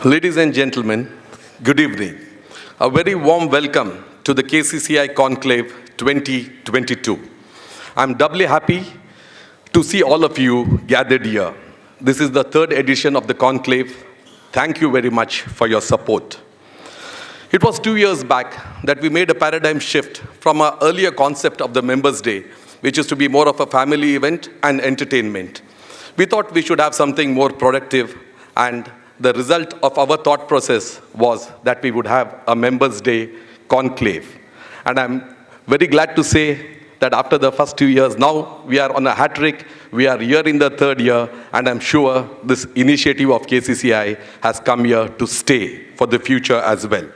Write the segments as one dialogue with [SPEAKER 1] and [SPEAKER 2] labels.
[SPEAKER 1] Ladies and gentlemen, good evening. A very warm welcome to the KCCI Conclave 2022. I'm doubly happy to see all of you gathered here. This is the third edition of the Conclave. Thank you very much for your support. It was 2 years back that we made a paradigm shift from our earlier concept of the Members' Day, which is to be more of a family event and entertainment. We thought we should have something more productive, and the result of our thought process was that we would have a Members' Day conclave. And I'm very glad to say that after the first 2 years, now we are on a hat trick. We are here in the third year, and I'm sure this initiative of KCCI has come here to stay for the future as well.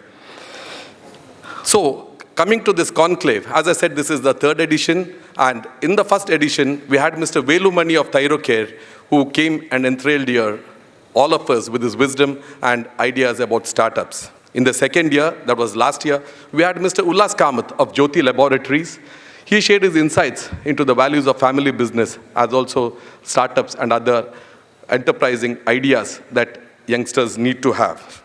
[SPEAKER 1] So, coming to this conclave, as I said, this is the third edition, and in the first edition, we had Mr. Velumani of Thyrocare, who came and enthralled here all of us with his wisdom and ideas about startups. In the second year, that was last year, we had Mr. Kamath of Jyoti Laboratories. He shared his insights into the values of family business, as also startups and other enterprising ideas that youngsters need to have.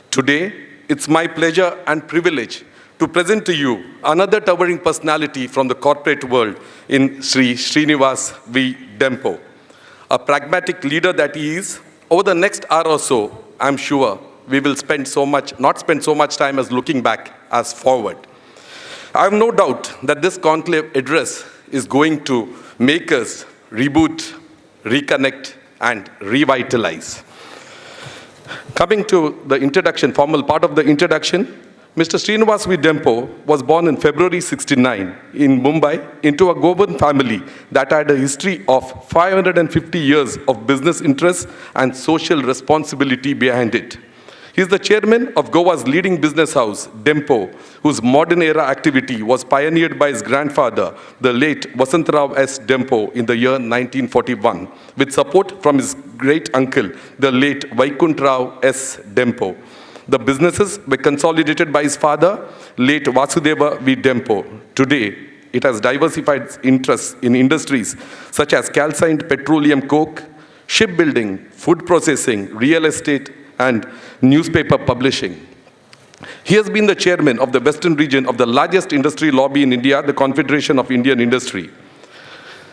[SPEAKER 1] Today, it's my pleasure and privilege to present to you another towering personality from the corporate world in Shrinivas v. Dempo. A pragmatic leader that he is, over the next hour or so, I'm sure we will not spend so much time as looking back as forward. I have no doubt that this conclave address is going to make us reboot, reconnect, and revitalize. Coming to the introduction, formal part of the introduction, Mr. Shrinivas V. Dempo was born in February 69 in Mumbai into a Goan family that had a history of 550 years of business interests and social responsibility behind it. He is the chairman of Goa's leading business house, Dempo, whose modern era activity was pioneered by his grandfather, the late Vasantrao S. Dempo, in the year 1941, with support from his great uncle, the late Vaikuntrao S. Dempo. The businesses were consolidated by his father, late Vasudeva V. Dempo. Today, it has diversified interests in industries such as calcined petroleum coke, shipbuilding, food processing, real estate, and newspaper publishing. He has been the chairman of the western region of the largest industry lobby in India, the Confederation of Indian Industry.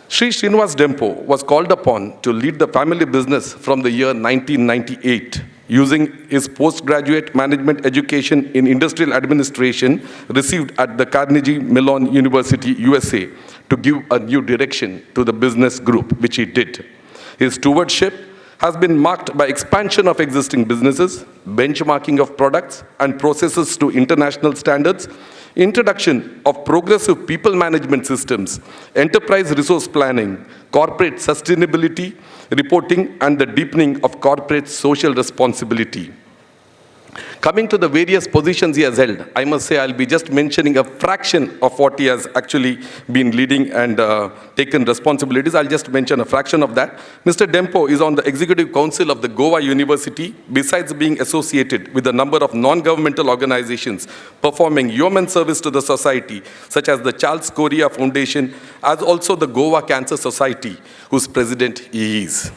[SPEAKER 1] Shri Shrinivas Dempo was called upon to lead the family business from the year 1998, using his postgraduate management education in industrial administration received at the Carnegie Mellon University, USA, to give a new direction to the business group, which he did. His stewardship has been marked by expansion of existing businesses, benchmarking of products and processes to international standards, introduction of progressive people management systems, enterprise resource planning, corporate sustainability, reporting, and the deepening of corporate social responsibility. Coming to the various positions he has held, I must say I'll be just mentioning a fraction of what he has actually been leading and taken responsibilities. I'll just mention a fraction of that. Mr. Dempo is on the Executive Council of the Goa University, besides being associated with a number of non-governmental organizations performing human service to the society, such as the Charles Correa Foundation, as also the Goa Cancer Society, whose president he is.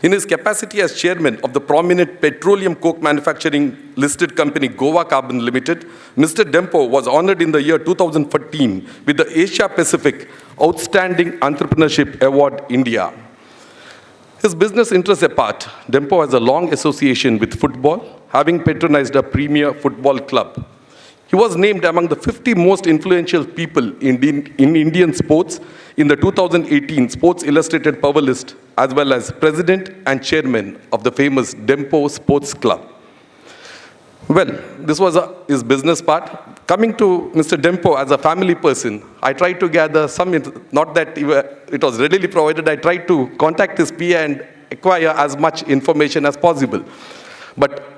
[SPEAKER 1] In his capacity as chairman of the prominent petroleum coke manufacturing listed company Goa Carbon Limited, Mr. Dempo was honored in the year 2014 with the Asia Pacific Outstanding Entrepreneurship Award, India. His business interests apart, Dempo has a long association with football, having patronized a premier football club. He was named among the 50 most influential people in Indian sports in the 2018 Sports Illustrated Power List, as well as president and chairman of the famous Dempo Sports Club. Well, this was his business part. Coming to Mr. Dempo as a family person, I tried to gather some, not that it was readily provided, I tried to contact his PA and acquire as much information as possible. But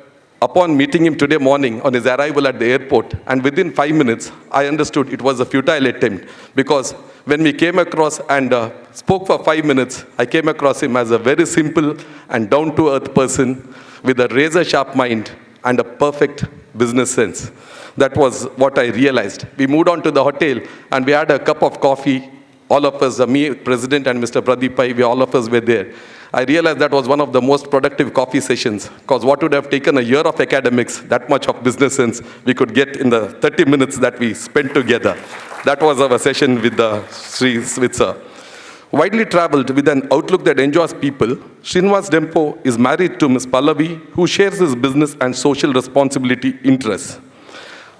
[SPEAKER 1] upon meeting him today morning on his arrival at the airport, and within 5 minutes, I understood it was a futile attempt, because when we came across and spoke for 5 minutes, I came across him as a very simple and down-to-earth person with a razor-sharp mind and a perfect business sense. That was what I realized. We moved on to the hotel, and we had a cup of coffee. All of us, me, President, and Mr. Pradeep Pai, all of us were there. I realized that was one of the most productive coffee sessions, because what would have taken a year of academics, that much of business sense, we could get in the 30 minutes that we spent together. That was our session with the Shri with sir. Widely traveled with an outlook that enjoys people, Shrinivas Dempo is married to Ms. Pallavi, who shares his business and social responsibility interests.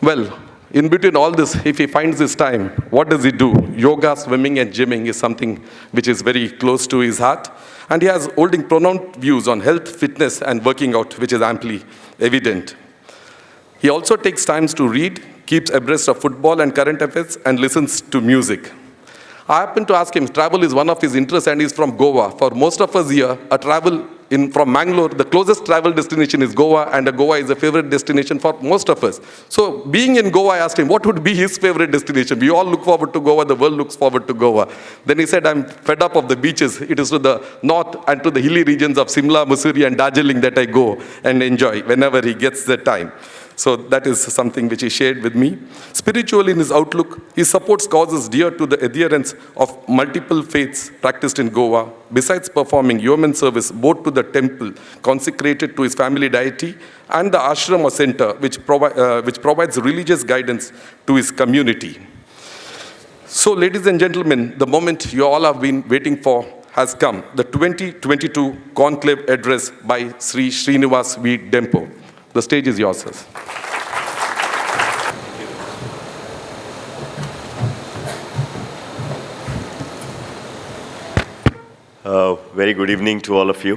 [SPEAKER 1] Well, in between all this, if he finds his time, what does he do? Yoga, swimming, and gymming is something which is very close to his heart. And he has holding pronounced views on health, fitness, and working out, which is amply evident. He also takes times to read, keeps abreast of football and current affairs, and listens to music. I happened to ask him, travel is one of his interests, and he's from Goa. For most of us here, from Mangalore, the closest travel destination is Goa, and Goa is a favorite destination for most of us. So being in Goa, I asked him, what would be his favorite destination? We all look forward to Goa, the world looks forward to Goa. Then he said, I'm fed up of the beaches. It is to the north and to the hilly regions of Simla, Mussoorie, and Darjeeling that I go and enjoy whenever he gets the time. So that is something which he shared with me. Spiritually, in his outlook, he supports causes dear to the adherents of multiple faiths practiced in Goa, besides performing yeoman service both to the temple consecrated to his family deity and the ashram or center which provides religious guidance to his community. So, ladies and gentlemen, the moment you all have been waiting for has come, the 2022 Conclave address by Sri Shrinivas V. Dempo. The stage is yours, sirs.
[SPEAKER 2] Very good evening to all of you.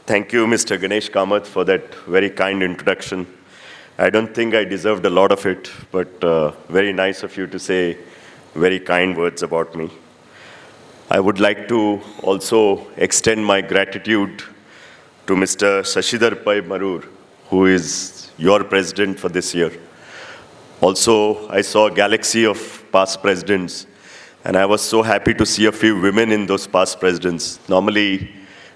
[SPEAKER 2] Thank you, Mr. Ganesh Kamath, for that very kind introduction. I don't think I deserved a lot of it, but very nice of you to say very kind words about me. I would like to also extend my gratitude to Mr. Shashidhar Pai Marur, who is your president for this year. Also, I saw a galaxy of past presidents, and I was so happy to see a few women in those past presidents. Normally,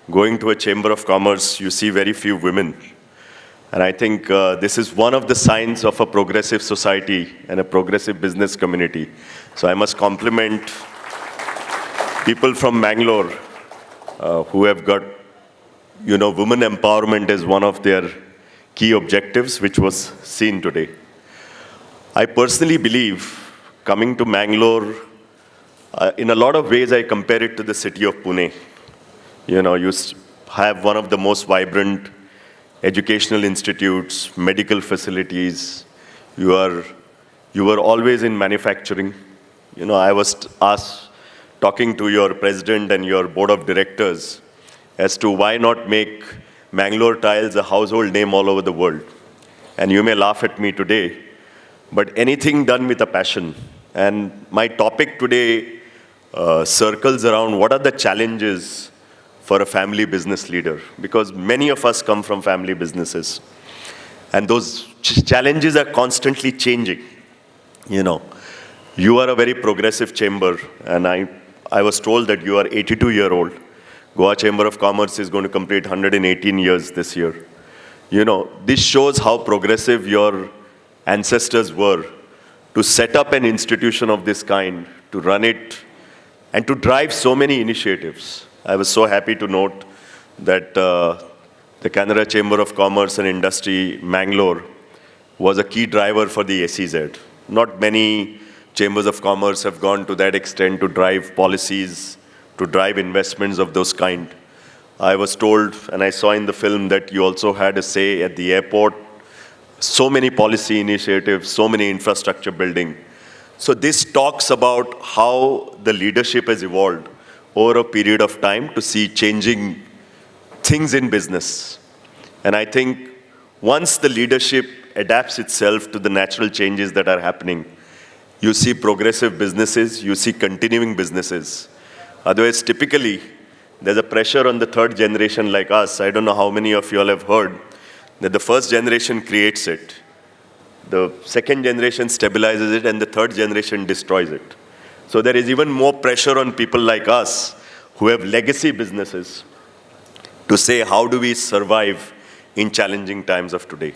[SPEAKER 2] going to a chamber of commerce, you see very few women. And I think this is one of the signs of a progressive society and a progressive business community. So I must compliment people from Mangalore who have got, women empowerment as one of their key objectives, which was seen today. I personally believe, coming to Mangalore, in a lot of ways, I compare it to the city of Pune. You have one of the most vibrant educational institutes, medical facilities. You were always in manufacturing. I was talking to your president and your board of directors as to why not make Mangalore tiles a household name all over the world. And you may laugh at me today, but anything done with a passion. And my topic today circles around what are the challenges for a family business leader, because many of us come from family businesses. And those challenges are constantly changing. You are a very progressive chamber, and I was told that you are 82-year-old. Goa Chamber of Commerce is going to complete 118 years this year. This shows how progressive your ancestors were to set up an institution of this kind, to run it, and to drive so many initiatives. I was so happy to note that the Kanara Chamber of Commerce and Industry, Mangalore, was a key driver for the SEZ. Not many chambers of commerce have gone to that extent to drive policies, to drive investments of those kind. I was told, and I saw in the film, that you also had a say at the airport. So many policy initiatives, so many infrastructure building. So this talks about how the leadership has evolved over a period of time to see changing things in business. And I think once the leadership adapts itself to the natural changes that are happening, you see progressive businesses, you see continuing businesses. Otherwise, typically, there's a pressure on the third generation like us. I don't know how many of you all have heard that the first generation creates it, the second generation stabilizes it, and the third generation destroys it. So there is even more pressure on people like us who have legacy businesses to say, how do we survive in challenging times of today?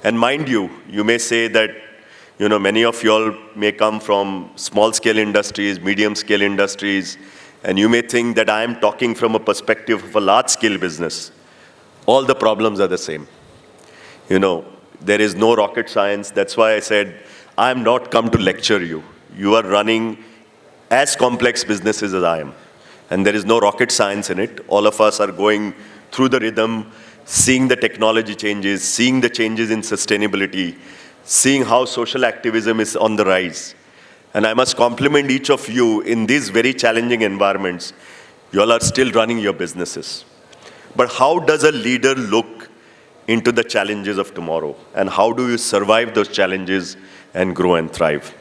[SPEAKER 2] And mind you, you may say that, many of you all may come from small-scale industries, medium-scale industries, And you may think that I am talking from a perspective of a large-scale business. All the problems are the same. There is no rocket science. That's why I said, I am not come to lecture you. You are running as complex businesses as I am. And there is no rocket science in it. All of us are going through the rhythm, seeing the technology changes, seeing the changes in sustainability, seeing how social activism is on the rise. And I must compliment each of you in these very challenging environments. You all are still running your businesses. But how does a leader look into the challenges of tomorrow? And how do you survive those challenges and grow and thrive?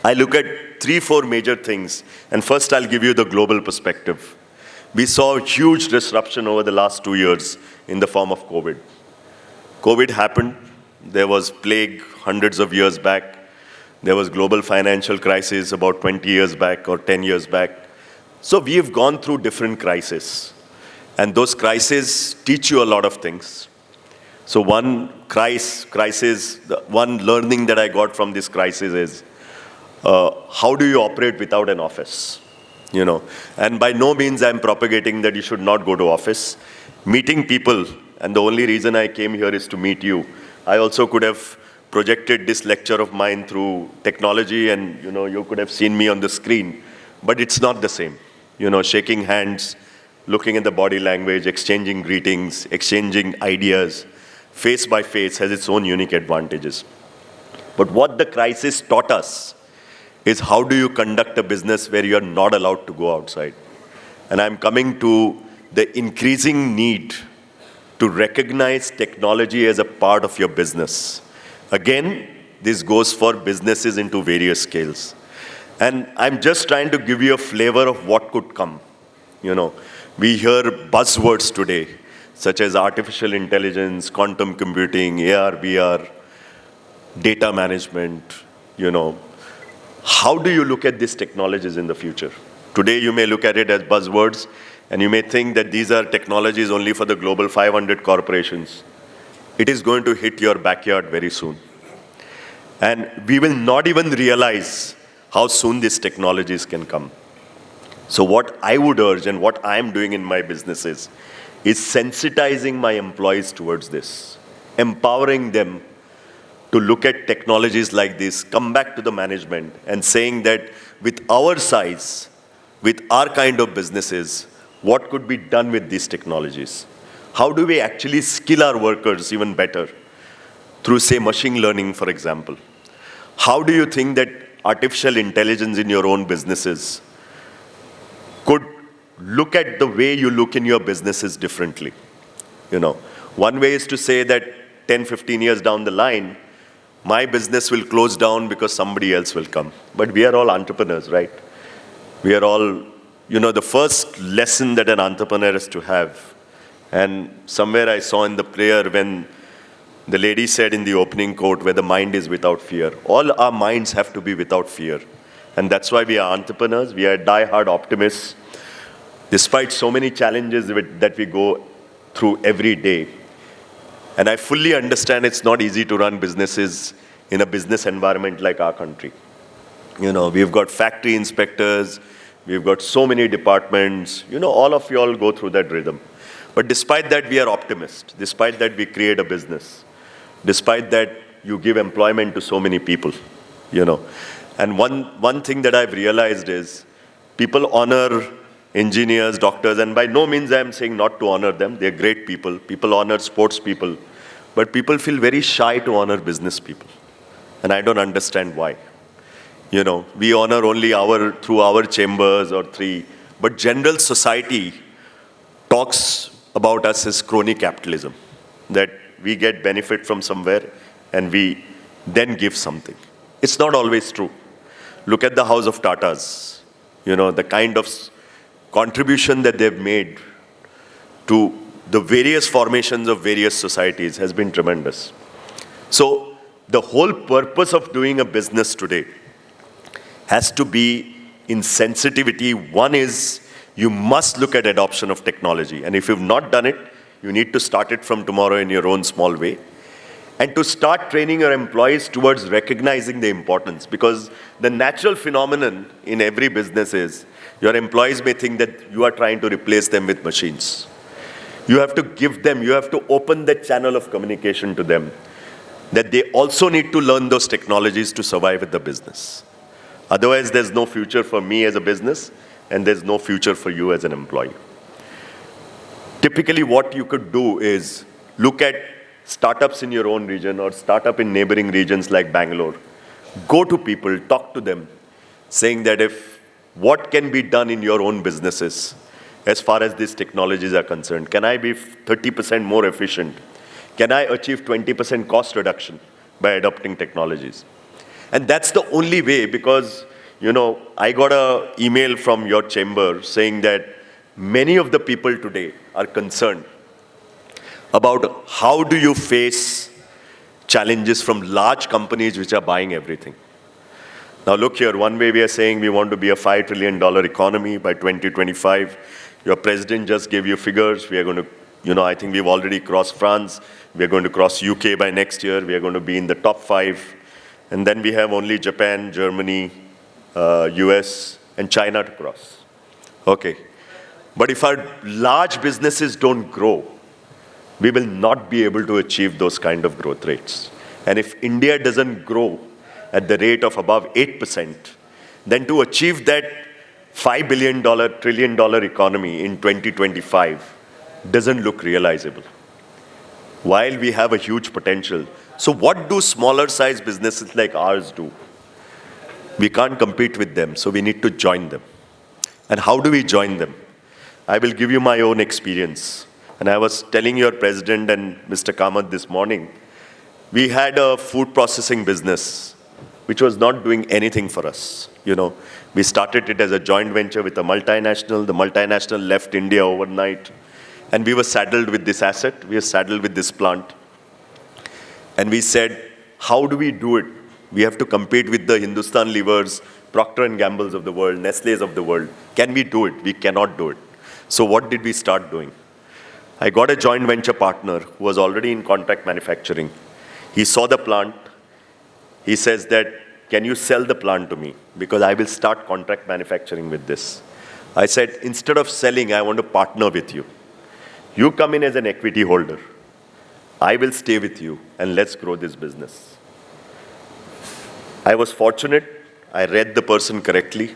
[SPEAKER 2] I look at 3-4 major things. And first, I'll give you the global perspective. We saw huge disruption over the last 2 years in the form of COVID. COVID happened. There was plague hundreds of years back. There was global financial crisis about 20 years back or 10 years back. So we have gone through different crises. And those crises teach you a lot of things. So one one learning that I got from this crisis is, how do you operate without an office? And by no means I'm propagating that you should not go to office. Meeting people, and the only reason I came here is to meet you. I also could have projected this lecture of mine through technology and, you could have seen me on the screen. But it's not the same. Shaking hands, looking at the body language, exchanging greetings, exchanging ideas, face by face has its own unique advantages. But what the crisis taught us is how do you conduct a business where you're not allowed to go outside? And I'm coming to the increasing need to recognize technology as a part of your business. Again, this goes for businesses into various scales. And I'm just trying to give you a flavor of what could come. We hear buzzwords today, such as artificial intelligence, quantum computing, AR, VR, data management. How do you look at these technologies in the future? Today, you may look at it as buzzwords, and you may think that these are technologies only for the global 500 corporations. It is going to hit your backyard very soon. And we will not even realize how soon these technologies can come. So what I would urge and what I am doing in my businesses is sensitizing my employees towards this, empowering them to look at technologies like this, come back to the management and saying that with our size, with our kind of businesses, what could be done with these technologies? How do we actually skill our workers even better through, say, machine learning, for example? How do you think that artificial intelligence in your own businesses could look at the way you look in your businesses differently? One way is to say that 10, 15 years down the line, my business will close down because somebody else will come. But we are all entrepreneurs, right? We are all, the first lesson that an entrepreneur is to have. And somewhere I saw in the prayer when the lady said in the opening quote, where the mind is without fear. All our minds have to be without fear. And that's why we are entrepreneurs. We are die-hard optimists. Despite so many challenges that we go through every day. And I fully understand it's not easy to run businesses in a business environment like our country. We've got factory inspectors, we've got so many departments, all of you all go through that rhythm. But despite that, we are optimists. Despite that, we create a business. Despite that, you give employment to so many people, And one thing that I've realized is people honor engineers, doctors, and by no means I'm saying not to honor them. They're great people. People honor sports people. But people feel very shy to honor business people. And I don't understand why. We honor only through our chambers or but general society talks about us as crony capitalism, that we get benefit from somewhere and we then give something. It's not always true. Look at the house of Tatas, the kind of contribution that they've made to the various formations of various societies has been tremendous. So the whole purpose of doing a business today has to be in sensitivity. One is you must look at adoption of technology. And if you've not done it, you need to start it from tomorrow in your own small way. And to start training your employees towards recognizing the importance. Because the natural phenomenon in every business is Your employees may think that you are trying to replace them with machines. You have to give them, you have to open that channel of communication to them, that they also need to learn those technologies to survive with the business. Otherwise, there's no future for me as a business, and there's no future for you as an employee. Typically, what you could do is look at startups in your own region or startup in neighboring regions like Bangalore. Go to people, talk to them, saying that if what can be done in your own businesses as far as these technologies are concerned. Can I be 30% more efficient? Can I achieve 20% cost reduction by adopting technologies? And that's the only way, because, I got an email from your chamber saying that many of the people today are concerned about how do you face challenges from large companies which are buying everything. Now look here, one way we are saying we want to be a $5 trillion economy by 2025. Your president just gave you figures. We are going to, I think we've already crossed France. We are going to cross UK by next year. We are going to be in the top 5. And then we have only Japan, Germany, US, and China to cross. Okay. But if our large businesses don't grow, we will not be able to achieve those kind of growth rates. And if India doesn't grow at the rate of above 8%, then to achieve that $5 billion, trillion economy in 2025 doesn't look realizable. While we have a huge potential. So what do smaller size businesses like ours do? We can't compete with them, so we need to join them. And how do we join them? I will give you my own experience. And I was telling your president and Mr. Kamath this morning, we had a food processing business which was not doing anything for us. We started it as a joint venture with a multinational. The multinational left India overnight. And we were saddled with this asset. We were saddled with this plant. And we said, how do we do it? We have to compete with the Hindustan Levers, Procter & Gamble's of the world, Nestle's of the world. Can we do it? We cannot do it. So what did we start doing? I got a joint venture partner who was already in contract manufacturing. He saw the plant. He says that, can you sell the plant to me? Because I will start contract manufacturing with this. I said, instead of selling, I want to partner with you. You come in as an equity holder. I will stay with you, and let's grow this business. I was fortunate. I read the person correctly.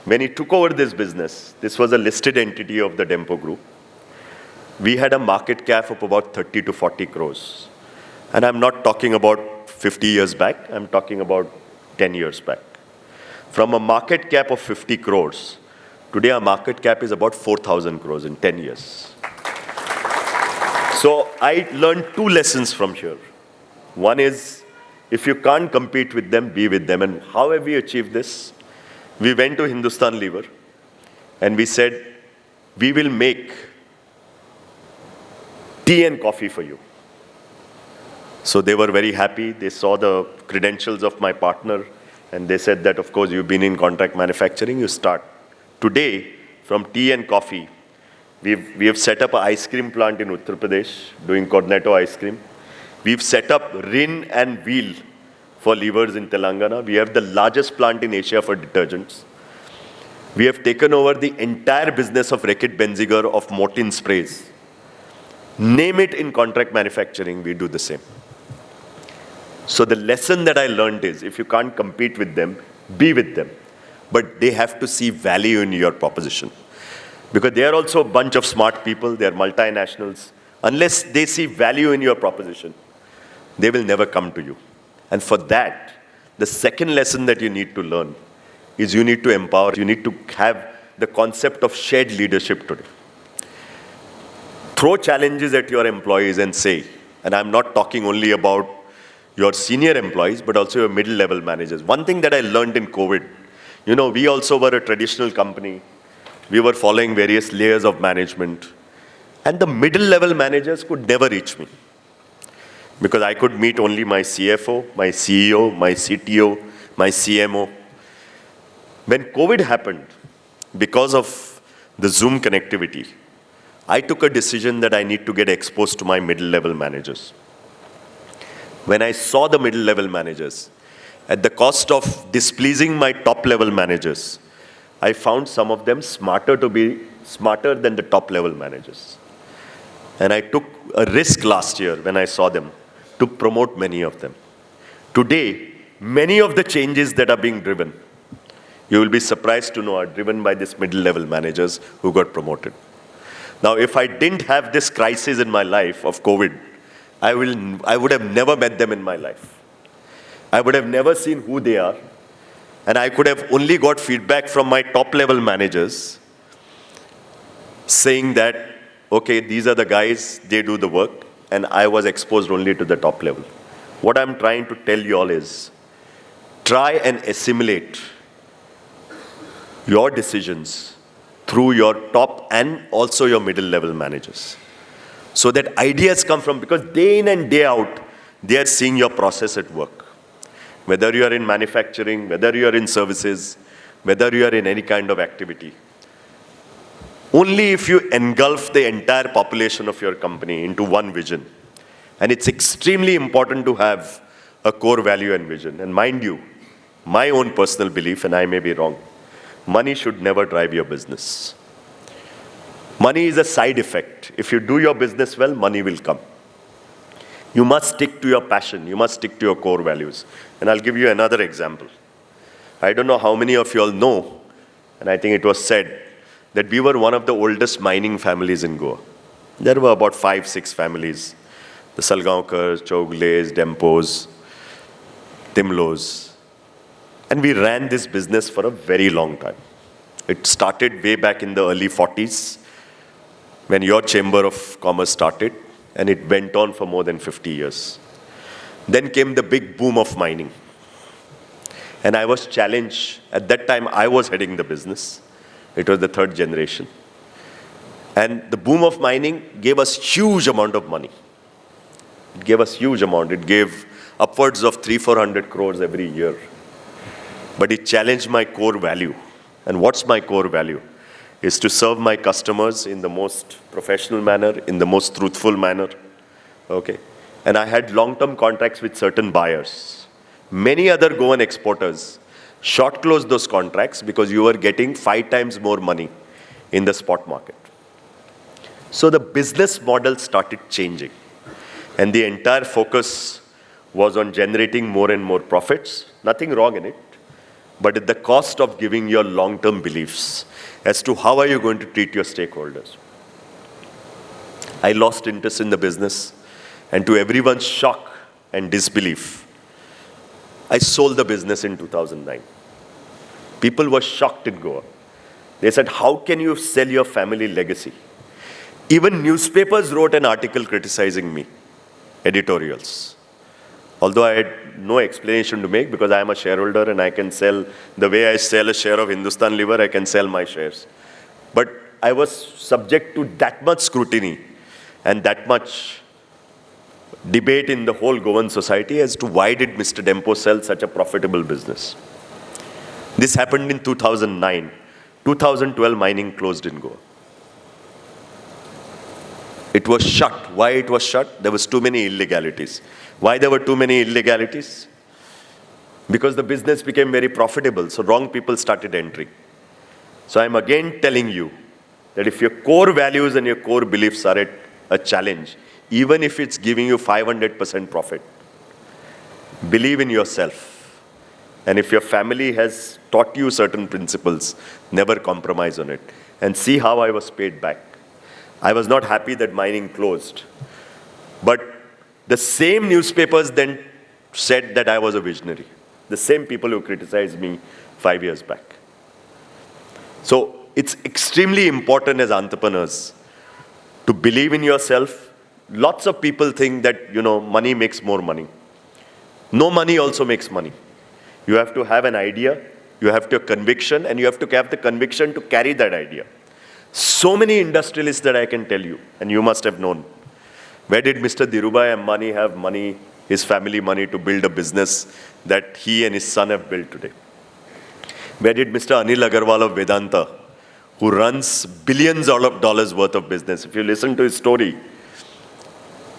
[SPEAKER 2] When he took over this business, this was a listed entity of the Dempo group. We had a market cap of about 30 to 40 crores. And I'm not talking about 50 years back. I'm talking about 10 years back. From a market cap of 50 crores, today our market cap is about 4,000 crores in 10 years. So I learned 2 lessons from here. One is, if you can't compete with them, be with them. And how have we achieved this? We went to Hindustan Lever and we said, we will make tea and coffee for you. So they were very happy. They saw the credentials of my partner and they said that, of course, you've been in contract manufacturing, you start. Today, from tea and coffee, we have set up an ice cream plant in Uttar Pradesh, doing cornetto ice cream. We've set up rin and wheel for levers in Telangana. We have the largest plant in Asia for detergents. We have taken over the entire business of Reckitt Benziger of Mortin sprays. Name it in contract manufacturing, we do the same. So the lesson that I learned is, if you can't compete with them, be with them. But they have to see value in your proposition. Because they are also a bunch of smart people, they are multinationals. Unless they see value in your proposition, they will never come to you. And for that, the second lesson that you need to learn is you need to empower, you need to have the concept of shared leadership today. Throw challenges at your employees and say, and I'm not talking only about your senior employees, but also your middle-level managers. One thing that I learned in COVID, we also were a traditional company. We were following various layers of management. And the middle-level managers could never reach me. Because I could meet only my CFO, my CEO, my CTO, my CMO. When COVID happened, because of the Zoom connectivity, I took a decision that I need to get exposed to my middle-level managers. When I saw the middle-level managers, at the cost of displeasing my top-level managers, I found some of them smarter than the top level managers. And I took a risk last year when I saw them to promote many of them. Today, many of the changes that are being driven, you will be surprised to know, are driven by these middle-level managers who got promoted. Now, if I didn't have this crisis in my life of COVID, I would have never met them in my life. I would have never seen who they are, and I could have only got feedback from my top-level managers saying that, okay, these are the guys, they do the work, and I was exposed only to the top level. What I'm trying to tell you all is, try and assimilate your decisions through your top and also your middle level managers. So that ideas come from, because day in and day out, they are seeing your process at work. Whether you are in manufacturing, whether you are in services, whether you are in any kind of activity. Only if you engulf the entire population of your company into one vision. And it's extremely important to have a core value and vision. And mind you, my own personal belief, and I may be wrong, money should never drive your business. Money is a side effect. If you do your business well, money will come. You must stick to your passion. You must stick to your core values. And I'll give you another example. I don't know how many of you all know, and I think it was said, that we were one of the oldest mining families in Goa. There were about 5-6 families. The Salgaonkars, Chogles, Dempos, Timlos. And we ran this business for a very long time. It started way back in the early 40s, when your Chamber of Commerce started, and it went on for more than 50 years. Then came the big boom of mining. And I was challenged. At that time, I was heading the business. It was the third generation. And the boom of mining gave us huge amount of money. It gave us huge amount. It gave upwards of 300-400 crores every year. But it challenged my core value. And what's my core value? Is to serve my customers in the most professional manner, in the most truthful manner. Okay. And I had long-term contracts with certain buyers. Many other Goan exporters short closed those contracts because you were getting 5 times more money in the spot market. So the business model started changing. And the entire focus was on generating more and more profits. Nothing wrong in it. But at the cost of giving your long-term beliefs as to how are you going to treat your stakeholders. I lost interest in the business. And to everyone's shock and disbelief, I sold the business in 2009. People were shocked in Goa. They said, how can you sell your family legacy? Even newspapers wrote an article criticizing me, editorials. Although I had no explanation to make because I am a shareholder and I can sell, the way I sell a share of Hindustan Liver, I can sell my shares. But I was subject to that much scrutiny and that much debate in the whole Goan society as to why did Mr. Dempo sell such a profitable business. This happened in 2009. 2012, mining closed in Goa. It was shut. Why it was shut? There was too many illegalities. Why there were too many illegalities? Because the business became very profitable, so wrong people started entering. So I'm again telling you that if your core values and your core beliefs are at a challenge, even if it's giving you 500% profit, believe in yourself. And if your family has taught you certain principles, never compromise on it. And see how I was paid back. I was not happy that mining closed. But the same newspapers then said that I was a visionary. The same people who criticized me 5 years back. So it's extremely important as entrepreneurs to believe in yourself. Lots of people think that, money makes more money. No money also makes money. You have to have an idea, you have to have conviction, and you have to have the conviction to carry that idea. So many industrialists that I can tell you, and you must have known. Where did Mr. Dhirubhai Ambani have money, his family money, to build a business that he and his son have built today? Where did Mr. Anil Agarwal of Vedanta, who runs billions of dollars worth of business, if you listen to his story,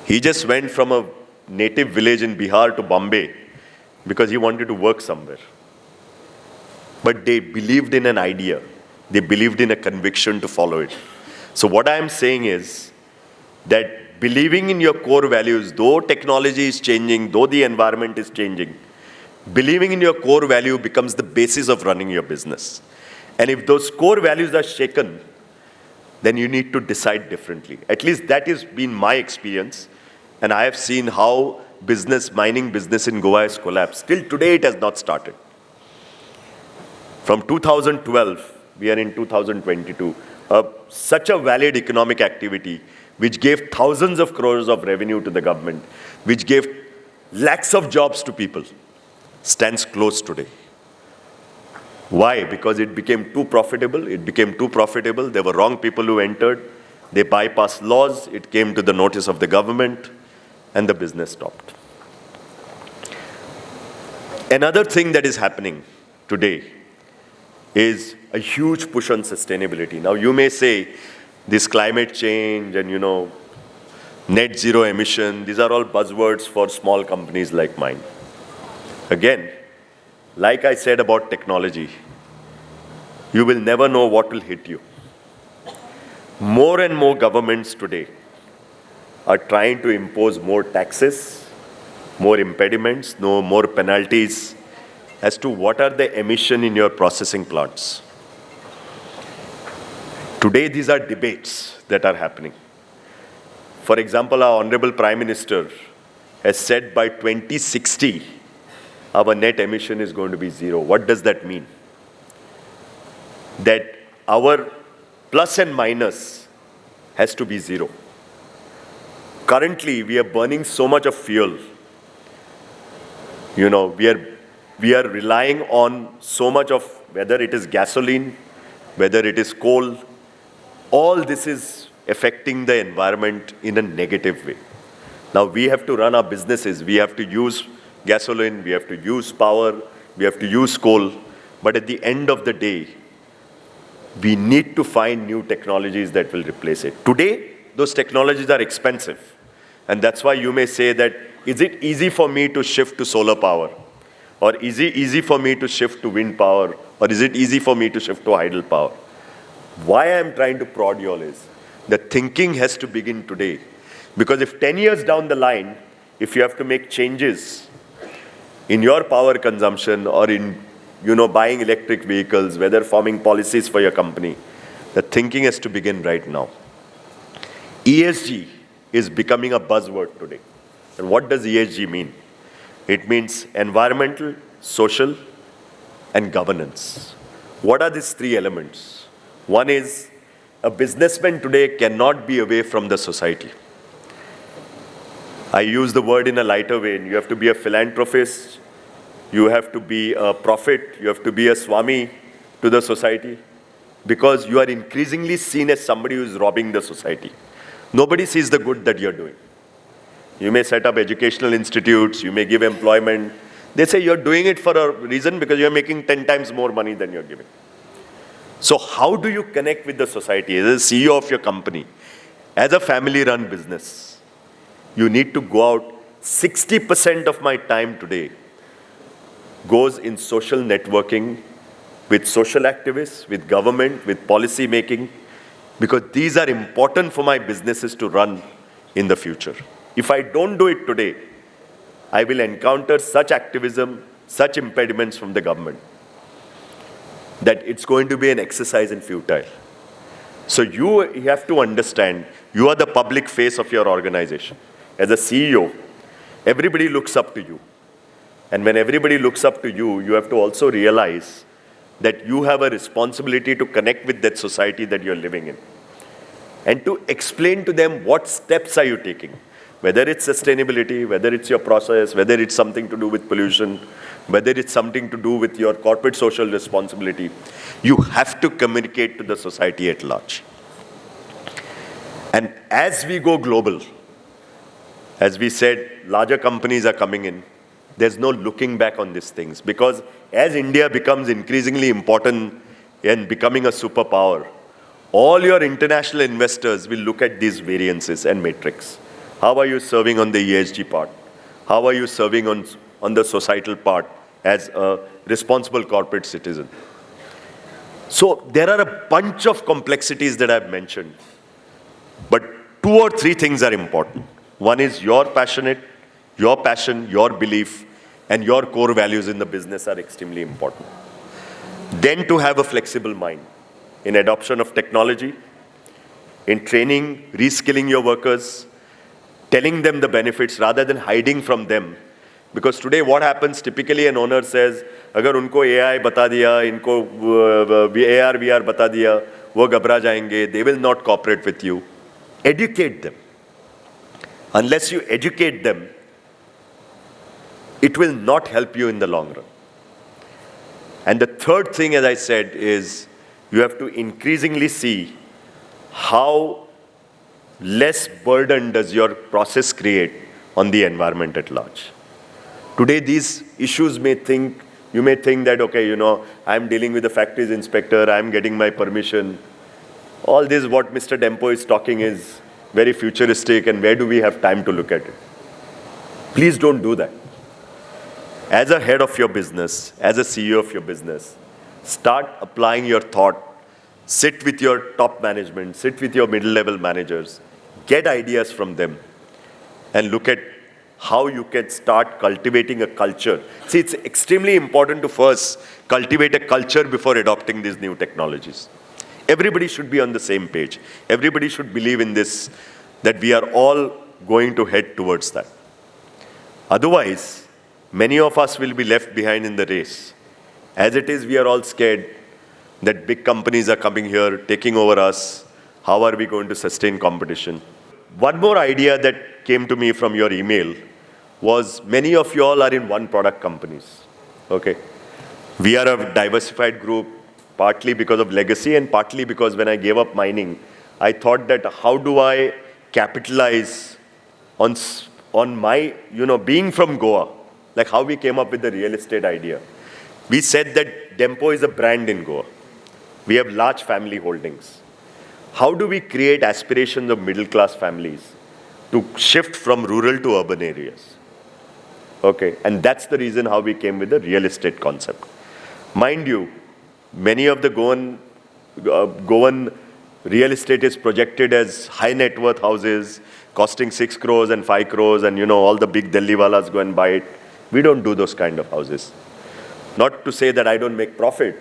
[SPEAKER 2] he just went from a native village in Bihar to Bombay because he wanted to work somewhere. But they believed in an idea. They believed in a conviction to follow it. So what I am saying is that believing in your core values, though technology is changing, though the environment is changing, believing in your core value becomes the basis of running your business. And if those core values are shaken, then you need to decide differently. At least that has been my experience. And I have seen how mining business in Goa has collapsed. Till today, it has not started. From 2012, we are in 2022, such a valid economic activity, which gave thousands of crores of revenue to the government, which gave lakhs of jobs to people, stands closed today. Why? Because it became too profitable. It became too profitable. There were wrong people who entered. They bypassed laws. It came to the notice of the government, and the business stopped. Another thing that is happening today is a huge push on sustainability. Now, you may say this climate change and, net zero emission, these are all buzzwords for small companies like mine. Again, like I said about technology, you will never know what will hit you. More and more governments today are trying to impose more taxes, more impediments, more penalties as to what are the emission in your processing plants. Today, these are debates that are happening. For example, our Honorable Prime Minister has said by 2060, our net emission is going to be zero. What does that mean? That our plus and minus has to be zero. Currently, we are burning so much of fuel. We are relying on so much of, whether it is gasoline, whether it is coal, all this is affecting the environment in a negative way. Now, we have to run our businesses. We have to use gasoline, we have to use power, we have to use coal. But at the end of the day, we need to find new technologies that will replace it. Today, those technologies are expensive. And that's why you may say that, is it easy for me to shift to solar power? Or is it easy for me to shift to wind power? Or is it easy for me to shift to hydel power? Why I'm trying to prod you all is, the thinking has to begin today. Because if 10 years down the line, if you have to make changes in your power consumption or in, buying electric vehicles, whether forming policies for your company, the thinking has to begin right now. ESG is becoming a buzzword today. And what does ESG mean? It means environmental, social, and governance. What are these three elements? One is, a businessman today cannot be away from the society. I use the word in a lighter way. You have to be a philanthropist, you have to be a prophet, you have to be a Swami to the society, because you are increasingly seen as somebody who is robbing the society. Nobody sees the good that you're doing. You may set up educational institutes, you may give employment. They say you're doing it for a reason because you're making 10 times more money than you're giving. So how do you connect with the society? As a CEO of your company, as a family-run business, you need to go out. 60% of my time today goes in social networking with social activists, with government, with policy making, because these are important for my businesses to run in the future. If I don't do it today, I will encounter such activism, such impediments from the government, that it's going to be an exercise in futile. So you have to understand, you are the public face of your organization. As a CEO, everybody looks up to you. And when everybody looks up to you, you have to also realize that you have a responsibility to connect with that society that you're living in. And to explain to them what steps are you taking. Whether it's sustainability, whether it's your process, whether it's something to do with pollution, whether it's something to do with your corporate social responsibility, you have to communicate to the society at large. And as we go global, as we said, larger companies are coming in. There's no looking back on these things, because as India becomes increasingly important in becoming a superpower, all your international investors will look at these variances and metrics. How are you serving on the ESG part? How are you serving on the societal part as a responsible corporate citizen? So there are a bunch of complexities that I've mentioned, but 2 or 3 things are important. One is your passion, your belief, and your core values in the business are extremely important. Then to have a flexible mind in adoption of technology, in training, reskilling your workers, telling them the benefits rather than hiding from them. Because today what happens, typically an owner says, अगर उनको AI बता दिया, इनको AR, VR बता दिया, वो घबरा जाएंगे, they will not cooperate with you. Educate them. Unless you educate them, it will not help you in the long run. And the third thing, as I said, is you have to increasingly see how less burden does your process create on the environment at large. Today, these issues you may think that, okay, I'm dealing with the factories inspector, I'm getting my permission. All this, what Mr. Dempo is talking is very futuristic, and where do we have time to look at it? Please don't do that. As a head of your business, as a CEO of your business, start applying your thought, sit with your top management, sit with your middle-level managers, get ideas from them, and look at how you can start cultivating a culture. See, it's extremely important to first cultivate a culture before adopting these new technologies. Everybody should be on the same page. Everybody should believe in this, that we are all going to head towards that. Otherwise, many of us will be left behind in the race. As it is, we are all scared that big companies are coming here, taking over us. How are we going to sustain competition? One more idea that came to me from your email was many of you all are in one product companies. Okay. We are a diversified group, partly because of legacy and partly because when I gave up mining, I thought that how do I capitalize on my, being from Goa, like how we came up with the real estate idea. We said that Dempo is a brand in Goa. We have large family holdings. How do we create aspirations of middle-class families to shift from rural to urban areas? Okay, and that's the reason how we came with the real estate concept. Mind you, many of the Goan real estate is projected as high net worth houses costing 6 crores and 5 crores and all the big Delhi-walas go and buy it. We don't do those kind of houses. Not to say that I don't make profit,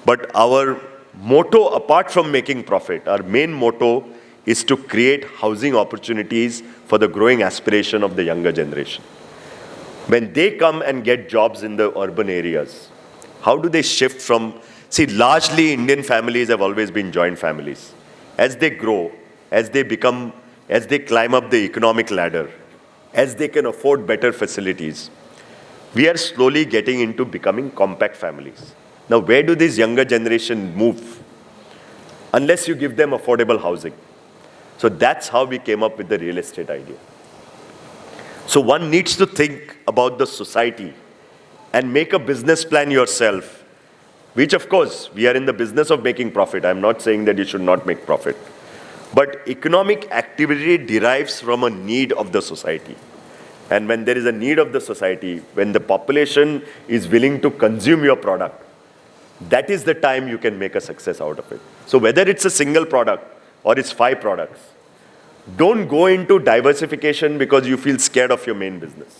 [SPEAKER 2] but our motto, apart from making profit, our main motto is to create housing opportunities for the growing aspiration of the younger generation. When they come and get jobs in the urban areas, how do they shift from, largely Indian families have always been joint families. As they grow, as they climb up the economic ladder, as they can afford better facilities, we are slowly getting into becoming compact families. Now, where do this younger generation move? Unless you give them affordable housing. So that's how we came up with the real estate idea. So one needs to think about the society and make a business plan yourself, which of course, we are in the business of making profit. I'm not saying that you should not make profit. But economic activity derives from a need of the society. And when there is a need of the society, when the population is willing to consume your product, that is the time you can make a success out of it. So whether it's a single product or it's 5 products, don't go into diversification because you feel scared of your main business.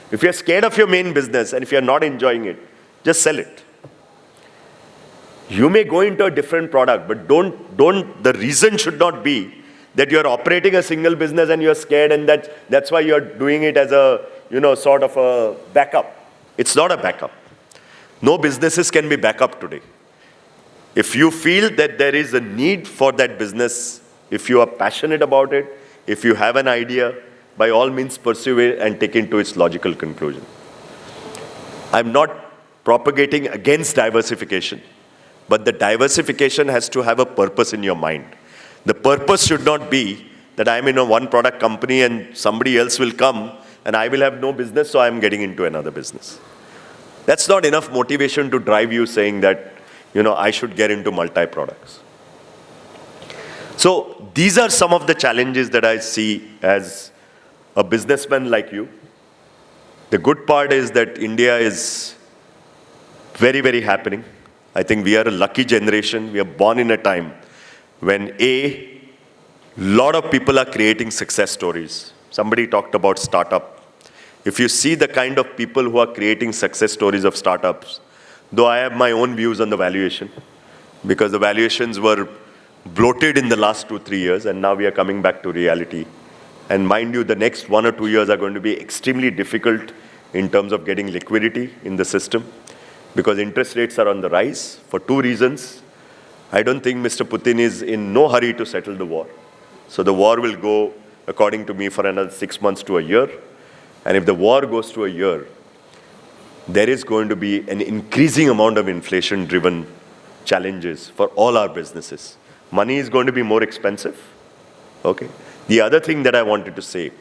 [SPEAKER 2] If you're scared of your main business and if you're not enjoying it, just sell it. You may go into a different product, but the reason should not be that you're operating a single business and you're scared and that's why you're doing it as a, sort of a backup. It's not a backup. No businesses can be backup today. If you feel that there is a need for that business, if you are passionate about it, if you have an idea, by all means pursue it and take it to its logical conclusion. I'm not propagating against diversification, but the diversification has to have a purpose in your mind. The purpose should not be that I'm in a one product company and somebody else will come and I will have no business, so I'm getting into another business. That's not enough motivation to drive you saying that, I should get into multi-products. So these are some of the challenges that I see as a businessman like you. The good part is that India is very, very happening. I think we are a lucky generation. We are born in a time when a lot of people are creating success stories. Somebody talked about startup. If you see the kind of people who are creating success stories of startups, though I have my own views on the valuation, because the valuations were bloated in the last 2-3 years, and now we are coming back to reality. And mind you, the next 1 or 2 years are going to be extremely difficult in terms of getting liquidity in the system, because interest rates are on the rise for 2 reasons. I don't think Mr. Putin is in no hurry to settle the war. So the war will go, according to me, for another 6 months to a year. And if the war goes to a year, there is going to be an increasing amount of inflation-driven challenges for all our businesses. Money is going to be more expensive. Okay. The other thing that I wanted to say,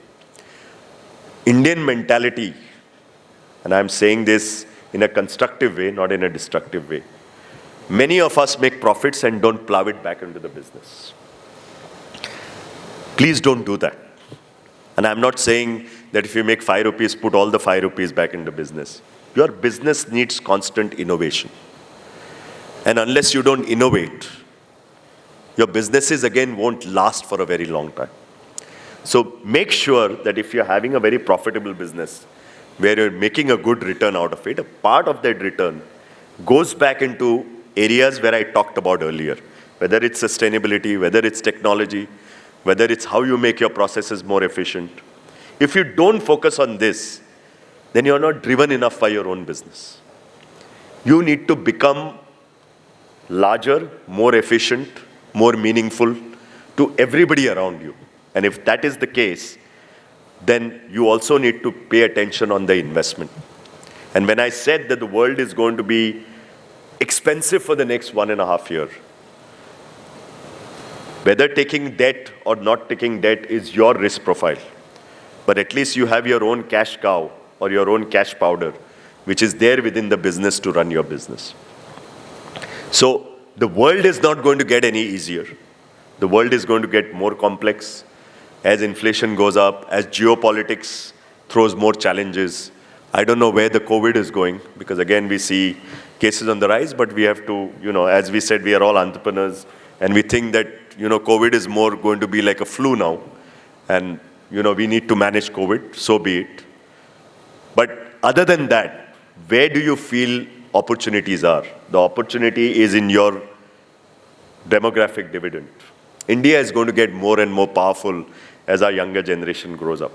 [SPEAKER 2] Indian mentality, and I'm saying this in a constructive way, not in a destructive way. Many of us make profits and don't plow it back into the business. Please don't do that. And I'm not saying that if you make 5 rupees, put all the 5 rupees back into business. Your business needs constant innovation. And unless you don't innovate, your businesses again won't last for a very long time. So make sure that if you're having a very profitable business, where you're making a good return out of it, a part of that return goes back into areas where I talked about earlier, whether it's sustainability, whether it's technology, whether it's how you make your processes more efficient. If you don't focus on this, then you're not driven enough by your own business. You need to become larger, more efficient, more meaningful to everybody around you. And if that is the case, then you also need to pay attention on the investment. And when I said that the world is going to be expensive for the next 1.5 years, whether taking debt or not taking debt is your risk profile. But at least you have your own cash cow or your own cash powder, which is there within the business to run your business. So the world is not going to get any easier. The world is going to get more complex as inflation goes up, as geopolitics throws more challenges. I don't know where the COVID is going, because again, we see cases on the rise, but we have to, as we said, we are all entrepreneurs, and we think that, COVID is more going to be like a flu now, and, we need to manage COVID, so be it. But other than that, where do you feel opportunities are? The opportunity is in your demographic dividend. India is going to get more and more powerful as our younger generation grows up.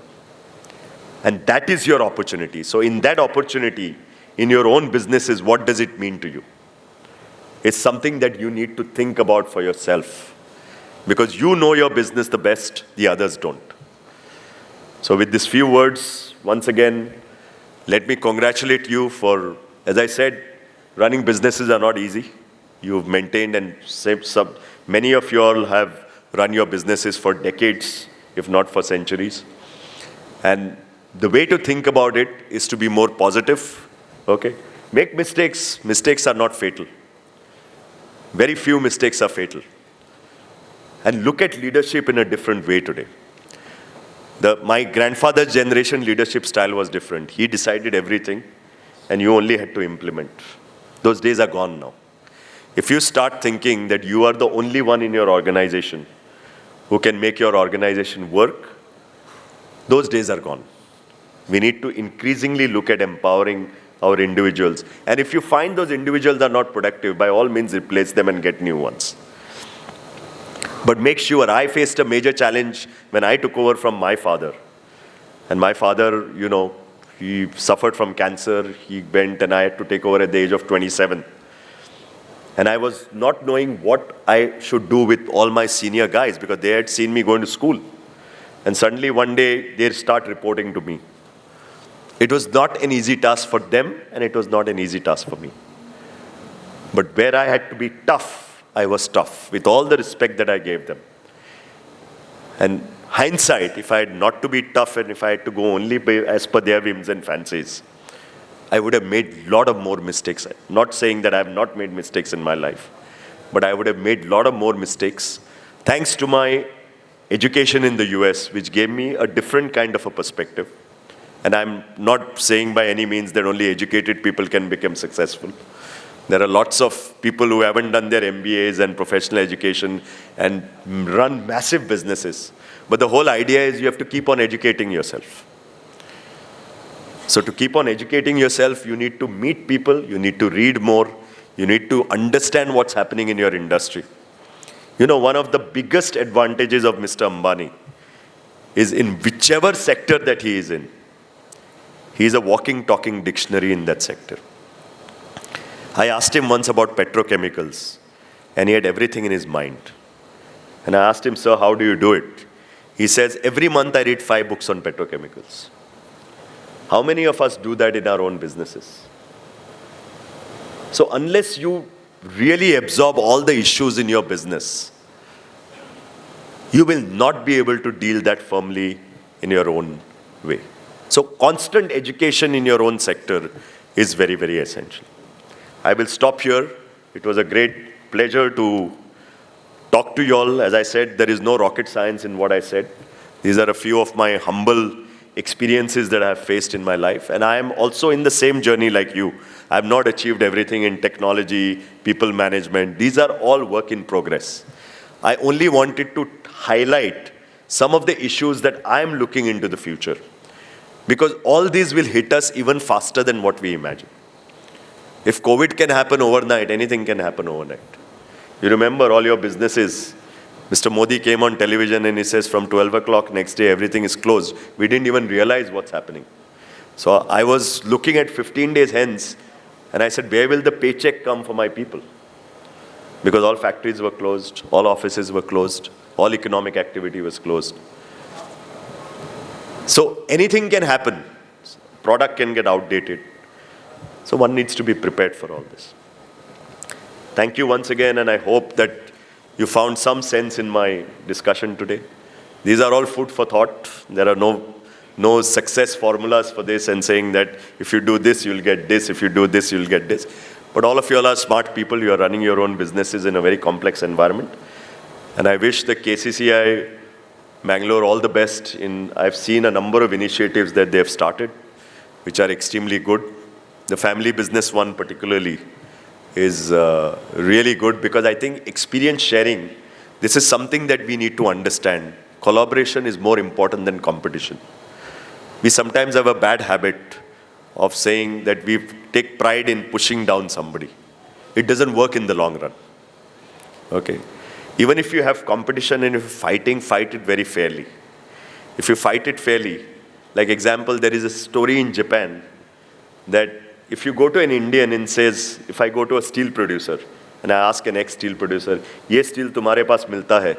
[SPEAKER 2] And that is your opportunity. So in that opportunity, in your own businesses, what does it mean to you? It's something that you need to think about for yourself. Because you know your business the best, the others don't. So with these few words, once again, let me congratulate you for, as I said, running businesses are not easy. You've maintained and saved some. Many of you all have run your businesses for decades, if not for centuries. And the way to think about it is to be more positive, okay? Make mistakes. Mistakes are not fatal. Very few mistakes are fatal. And look at leadership in a different way today. My grandfather's generation leadership style was different. He decided everything, and you only had to implement. Those days are gone now. If you start thinking that you are the only one in your organization who can make your organization work, those days are gone. We need to increasingly look at empowering our individuals. And if you find those individuals are not productive, by all means replace them and get new ones. But make sure, I faced a major challenge when I took over from my father. And my father, he suffered from cancer. He went and I had to take over at the age of 27. And I was not knowing what I should do with all my senior guys, because they had seen me going to school. And suddenly one day they start reporting to me. It was not an easy task for them, and it was not an easy task for me. But where I had to be tough, I was tough, with all the respect that I gave them. And hindsight, if I had not to be tough and if I had to go only as per their whims and fancies, I would have made a lot of more mistakes. Not saying that I have not made mistakes in my life, but I would have made a lot of more mistakes thanks to my education in the US, which gave me a different kind of a perspective. And I'm not saying by any means that only educated people can become successful. There are lots of people who haven't done their MBAs and professional education and run massive businesses. But the whole idea is you have to keep on educating yourself. So to keep on educating yourself, you need to meet people, you need to read more, you need to understand what's happening in your industry. You know, one of the biggest advantages of Mr. Ambani is in whichever sector that he is in, he is a walking, talking dictionary in that sector. I asked him once about petrochemicals, and he had everything in his mind. And I asked him, sir, how do you do it? He says, every month I read 5 books on petrochemicals. How many of us do that in our own businesses? So unless you really absorb all the issues in your business, you will not be able to deal that firmly in your own way. So constant education in your own sector is very, very essential. I will stop here. It was a great pleasure to talk to you all. As I said, there is no rocket science in what I said. These are a few of my humble experiences that I have faced in my life. And I am also in the same journey like you. I have not achieved everything in technology, people management. These are all work in progress. I only wanted to highlight some of the issues that I am looking into the future. Because all these will hit us even faster than what we imagine. If COVID can happen overnight, anything can happen overnight. You remember all your businesses. Mr. Modi came on television and he says from 12 o'clock next day, everything is closed. We didn't even realize what's happening. So I was looking at 15 days hence and I said, where will the paycheck come for my people? Because all factories were closed, all offices were closed, all economic activity was closed. So anything can happen. Product can get outdated. So one needs to be prepared for all this. Thank you once again, and I hope that you found some sense in my discussion today. These are all food for thought. There are no success formulas for this and saying that if you do this, you'll get this. If you do this, you'll get this. But all of you all are smart people. You are running your own businesses in a very complex environment. And I wish the KCCI Mangalore all the best. I've seen a number of initiatives that they have started, which are extremely good. The family business one particularly is really good because I think experience sharing, this is something that we need to understand. Collaboration is more important than competition. We sometimes have a bad habit of saying that we take pride in pushing down somebody. It doesn't work in the long run. Okay. Even if you have competition and if you're fighting, fight it very fairly. If you fight it fairly, like example, there is a story in Japan that if you go to an Indian and says, if I go to a steel producer and I ask an ex-steel producer, ye steel tumhare paas milta hai?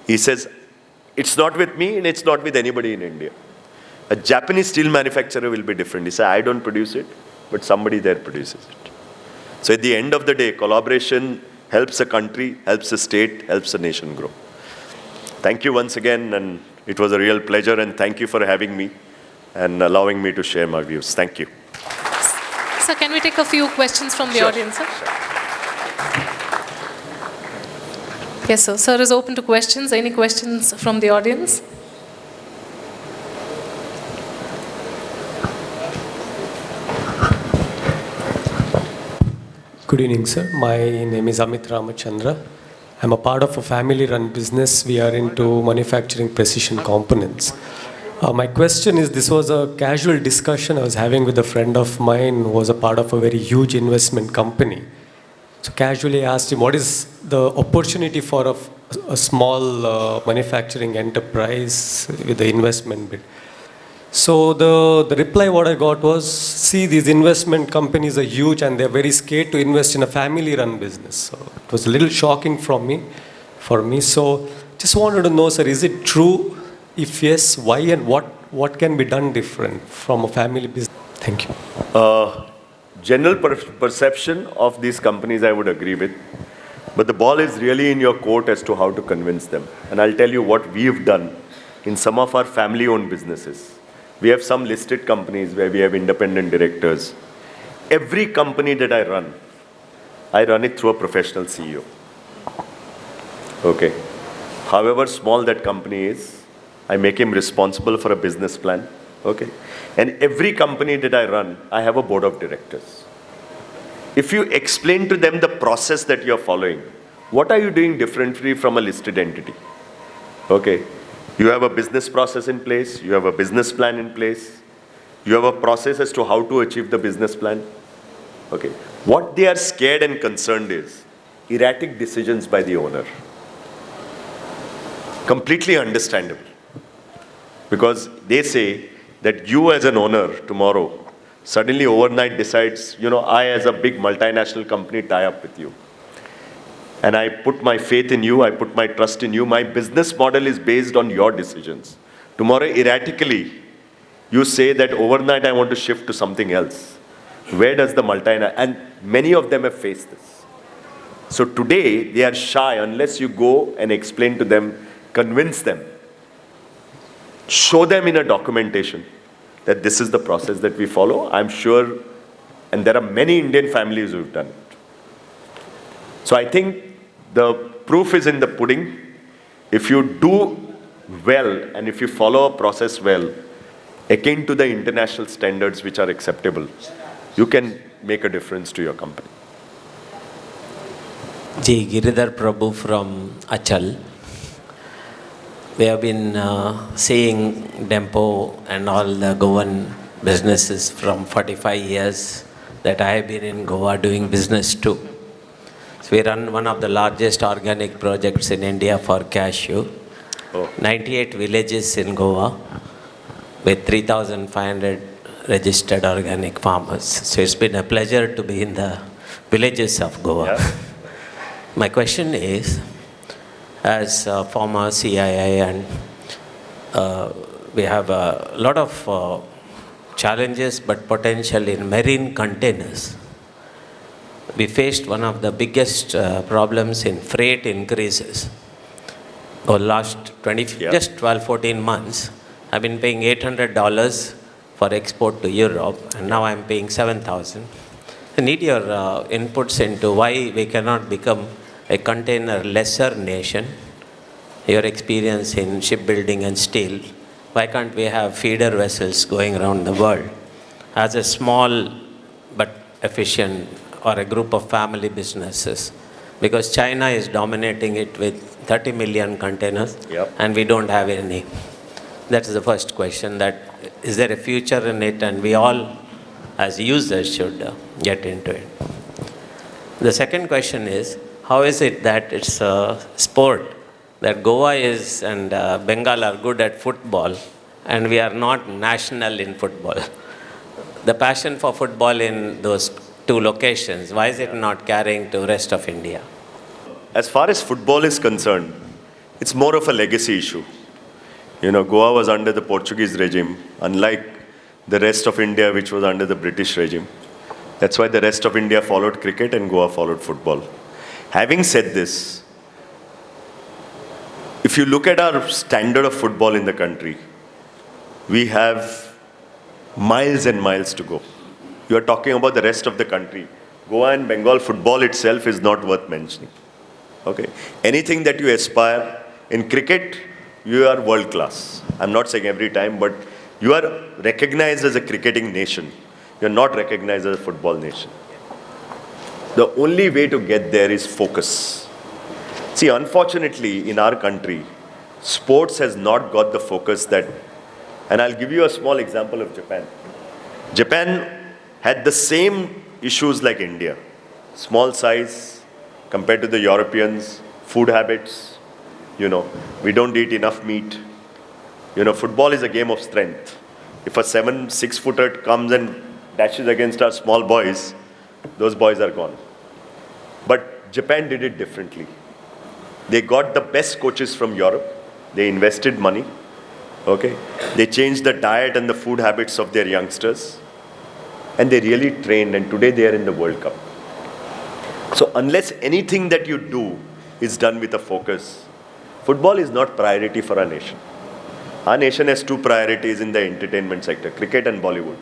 [SPEAKER 2] He says, it's not with me and it's not with anybody in India. A Japanese steel manufacturer will be different. He says, I don't produce it, but somebody there produces it. So at the end of the day, collaboration helps a country, helps a state, helps a nation grow. Thank you once again, and it was a real pleasure, and thank you for having me and allowing me to share my views. Thank you.
[SPEAKER 3] Sir, can we take a few questions from the audience, sir?
[SPEAKER 2] Sure.
[SPEAKER 3] Yes, sir. Sir is open to questions. Any questions from the audience?
[SPEAKER 4] Good evening, sir. My name is Amit Ramachandra. I'm a part of a family-run business. We are into manufacturing precision components. My question is, this was a casual discussion I was having with a friend of mine who was a part of a very huge investment company. So casually I asked him, what is the opportunity for a small manufacturing enterprise with the investment bit? So the reply what I got was, see, these investment companies are huge and they're very scared to invest in a family-run business. So it was a little shocking for me. So just wanted to know, sir, is it true? If yes, why and what can be done different from a family business? Thank you.
[SPEAKER 2] General perception of these companies I would agree with, but the ball is really in your court as to how to convince them. And I'll tell you what we've done in some of our family-owned businesses. We have some listed companies where we have independent directors. Every company that I run it through a professional CEO. Okay. However small that company is, I make him responsible for a business plan. Okay. And every company that I run, I have a board of directors. if you explain to them the process that you're following, what are you doing differently from a listed entity? Okay, you have a business process in place, you have a business plan in place, you have a process as to how to achieve the business plan. Okay, what they are scared and concerned is erratic decisions by the owner. Completely understandable. Because they say that you as an owner tomorrow suddenly overnight decides, I as a big multinational company tie up with you. And I put my faith in you, I put my trust in you. My business model is based on your decisions. Tomorrow, erratically, you say that overnight I want to shift to something else. Where does the multinational, and many of them have faced this. So today, they are shy unless you go and explain to them, convince them, show them in a documentation that this is the process that we follow. I'm sure, and there are many Indian families who've done it. So I think the proof is in the pudding. If you do well and if you follow a process well, akin to the international standards which are acceptable, you can make a difference to your company.
[SPEAKER 5] Ji Giridhar Prabhu from Achal. We have been seeing Dempo and all the Goan businesses from 45 years that I have been in Goa doing business too. So we run one of the largest organic projects in India for cashew. 98 villages in Goa with 3,500 registered organic farmers. So it's been a pleasure to be in the villages of Goa.
[SPEAKER 2] Yeah.
[SPEAKER 5] My question is, as a former CII and we have a lot of challenges but potential in marine containers. We faced one of the biggest problems in freight increases. Over last just 12, 14 months, I've been paying $800 for export to Europe, and now I'm paying $7,000. I need your inputs into why we cannot become a container lesser nation. Your experience in shipbuilding and steel. Why can't we have feeder vessels going around the world as a small but efficient or a group of family businesses? Because China is dominating it with 30 million containers, and we don't have any. That is the first question, that is there a future in it, and we all as users should get into it. The second question is, how is it that it's a sport that Goa is and Bengal are good at football and we are not national in football? The passion for football in those two locations, why is it not carrying to rest of India?
[SPEAKER 2] As far as football is concerned, it's more of a legacy issue. Goa was under the Portuguese regime, unlike the rest of India, which was under the British regime. That's why the rest of India followed cricket and Goa followed football. Having said this, if you look at our standard of football in the country, we have miles and miles to go. You are talking about the rest of the country. Goa and Bengal football itself is not worth mentioning. Okay. Anything that you aspire in cricket, you are world class. I'm not saying every time, but you are recognized as a cricketing nation. You're not recognized as a football nation. The only way to get there is focus. See, unfortunately, in our country, sports has not got the focus that, and I'll give you a small example of Japan. Japan had the same issues like India. Small size compared to the Europeans, food habits, we don't eat enough meat. Football is a game of strength. If a 6-footer comes and dashes against our small boys, those boys are gone. But Japan did it differently. They got the best coaches from Europe. They invested money. Okay? They changed the diet and the food habits of their youngsters. And they really trained, and today they are in the World Cup. So unless anything that you do is done with a focus, football is not priority for our nation. Our nation has two priorities in the entertainment sector, cricket and Bollywood.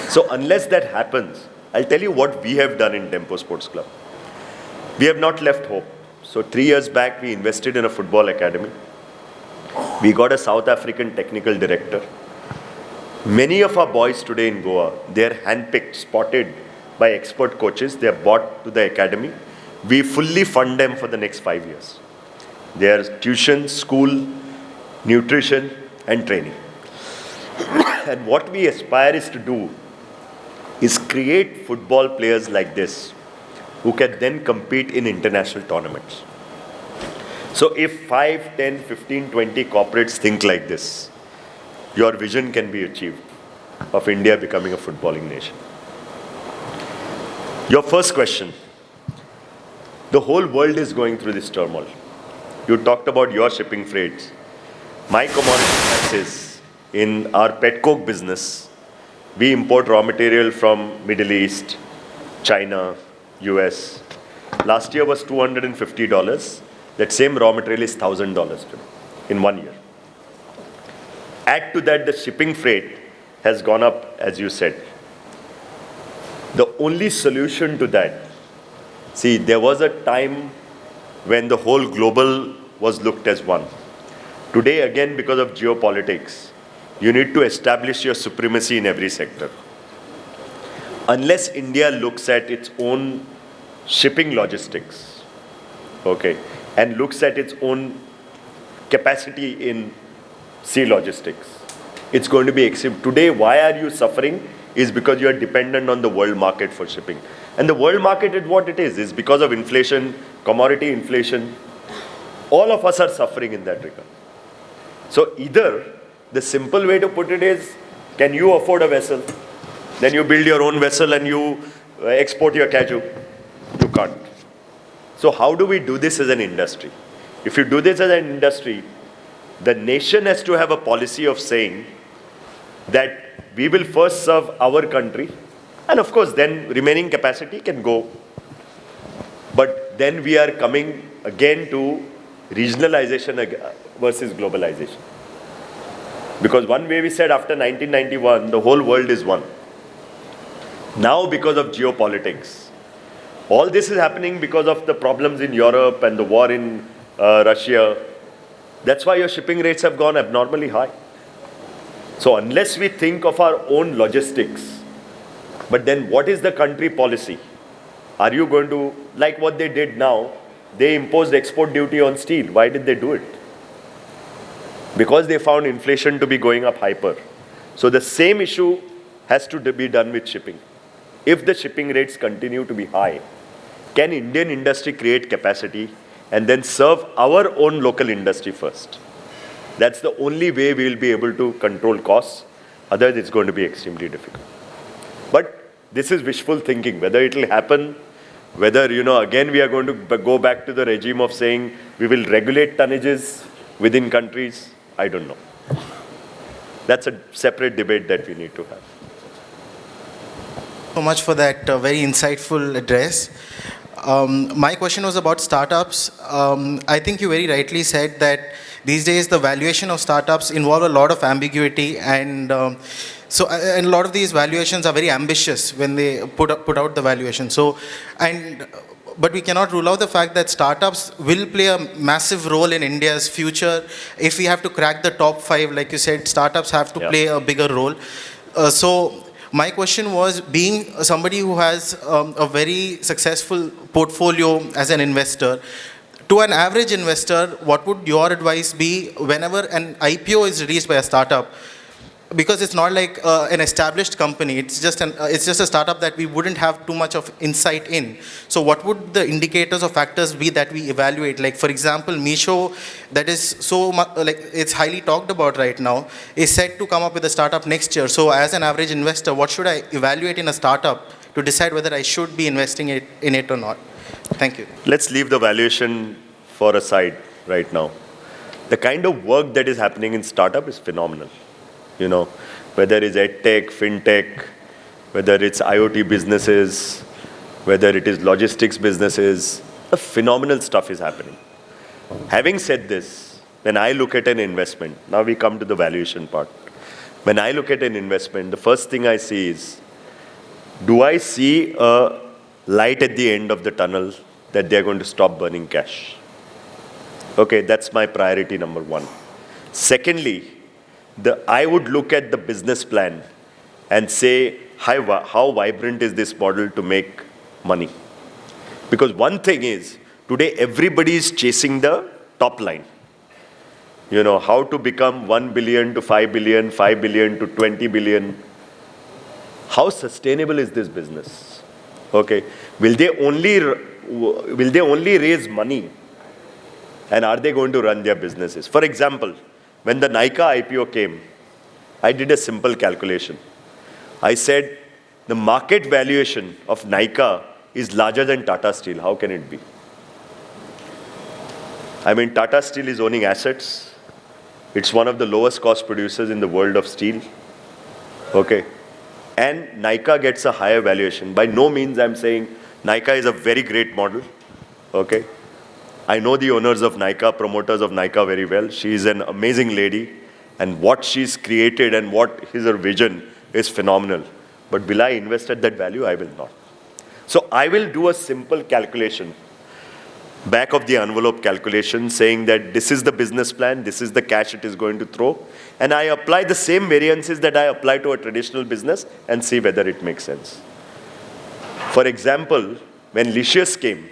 [SPEAKER 2] So unless that happens, I'll tell you what we have done in Dempo Sports Club. We have not left hope. So 3 years back, we invested in a football academy. We got a South African technical director. Many of our boys today in Goa, they are handpicked, spotted by expert coaches. They are brought to the academy. We fully fund them for the next 5 years. Their tuition, school, nutrition, and training. And what we aspire is to do is create football players like this who can then compete in international tournaments. So if 5, 10, 15, 20 corporates think like this, your vision can be achieved of India becoming a footballing nation. Your first question. The whole world is going through this turmoil. You talked about your shipping freights. My commodity prices in our pet coke business, we import raw material from Middle East, China, US. Last year was $250. That same raw material is $1,000 today in 1 year. Add to that, the shipping freight has gone up, as you said. The only solution to that, see, there was a time when the whole global was looked as one. Today, again, because of geopolitics, you need to establish your supremacy in every sector. Unless India looks at its own shipping logistics, okay, and looks at its own capacity in sea logistics, it's going to be extreme. Today, why are you suffering? Is because you are dependent on the world market for shipping. And the world market is what it is because of inflation, commodity inflation. All of us are suffering in that regard. So either the simple way to put it is, can you afford a vessel? Then you build your own vessel and you export your cashew. You can't. So how do we do this as an industry? If you do this as an industry, the nation has to have a policy of saying that we will first serve our country, and of course then remaining capacity can go. But then we are coming again to regionalization versus globalization. Because one way we said after 1991, the whole world is one. Now because of geopolitics, all this is happening because of the problems in Europe and the war in Russia. That's why your shipping rates have gone abnormally high. So unless we think of our own logistics, but then what is the country policy? Are you going to, like what they did now, they imposed export duty on steel. Why did they do it? Because they found inflation to be going up hyper. So the same issue has to be done with shipping. If the shipping rates continue to be high, can Indian industry create capacity and then serve our own local industry first? That's the only way we will be able to control costs. Otherwise, it's going to be extremely difficult. But this is wishful thinking. Whether it will happen, whether, again we are going to go back to the regime of saying we will regulate tonnages within countries, I don't know. That's a separate debate that we need to have.
[SPEAKER 6] So much for that very insightful address. My question was about startups. I think you very rightly said that these days the valuation of startups involve a lot of ambiguity, and so a lot of these valuations are very ambitious when they put out the valuation. But we cannot rule out the fact that startups will play a massive role in India's future. If we have to crack the top 5, like you said, startups have to play a bigger role. So my question was, being somebody who has a very successful portfolio as an investor, to an average investor, what would your advice be whenever an IPO is released by a startup? Because it's not like an established company, it's just a startup that we wouldn't have too much of insight in. So what would the indicators or factors be that we evaluate? Like, for example, Meesho, that is so much, like, it's highly talked about right now, is set to come up with a startup next year. So as an average investor, what should I evaluate in a startup to decide whether I should be investing in it or not? Thank you.
[SPEAKER 2] Let's leave the valuation for a side right now. The kind of work that is happening in startup is phenomenal. Whether it's edtech, fintech, whether it's IoT businesses, whether it is logistics businesses, phenomenal stuff is happening. Having said this, when I look at an investment, now we come to the valuation part. When I look at an investment, the first thing I see is, do I see a light at the end of the tunnel that they're going to stop burning cash? Okay, that's my priority number one. Secondly, I would look at the business plan and say, how vibrant is this model to make money? Because one thing is, today everybody is chasing the top line. You know, how to become 1 billion to 5 billion, 5 billion to 20 billion. How sustainable is this business? Okay, will they only raise money, and are they going to run their businesses? For example, when the Nykaa IPO came, I did a simple calculation. I said, the market valuation of Nykaa is larger than Tata Steel. How can it be? I mean, Tata Steel is owning assets. It's one of the lowest cost producers in the world of steel. Okay. And Nykaa gets a higher valuation. By no means I'm saying Nykaa is a very great model. Okay. I know the owners of Nykaa, promoters of Nykaa very well. She is an amazing lady. And what she's created and what is her vision is phenomenal. But will I invest at that value? I will not. So I will do a simple calculation, back of the envelope calculation, saying that this is the business plan, this is the cash it is going to throw, and I apply the same variances that I apply to a traditional business and see whether it makes sense. For example, when Licious came,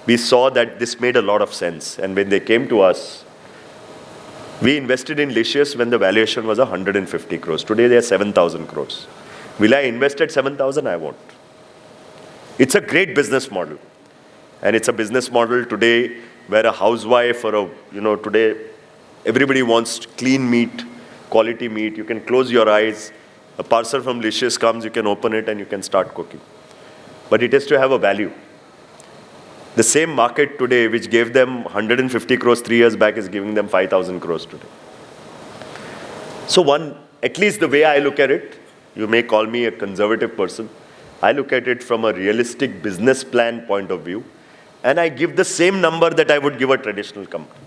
[SPEAKER 2] we saw that this made a lot of sense, and when they came to us, we invested in Licious when the valuation was 150 crores. Today they are 7,000 crores. Will I invest at 7,000? I won't. It's a great business model. And it's a business model today where a housewife or today everybody wants clean meat, quality meat. You can close your eyes. A parcel from Licious comes, you can open it and you can start cooking. But it has to have a value. The same market today, which gave them 150 crores 3 years back, is giving them 5,000 crores today. So at least the way I look at it, you may call me a conservative person. I look at it from a realistic business plan point of view. And I give the same number that I would give a traditional company.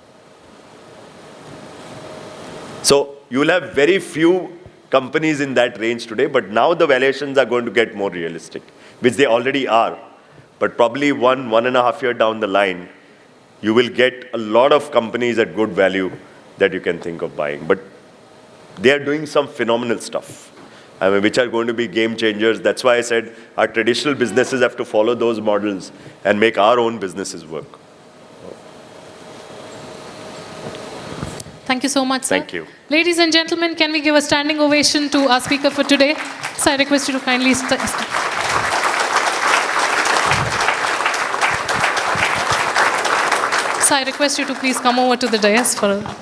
[SPEAKER 2] So you will have very few companies in that range today, but now the valuations are going to get more realistic, which they already are. But probably 1.5 years down the line, you will get a lot of companies at good value that you can think of buying. But they are doing some phenomenal stuff, which are going to be game changers. That's why I said our traditional businesses have to follow those models and make our own businesses work.
[SPEAKER 3] Thank you so much, sir.
[SPEAKER 2] Thank you.
[SPEAKER 3] Ladies and gentlemen, can we give a standing ovation to our speaker for today? So I request you to kindly So I request you to please come over to the dais for a...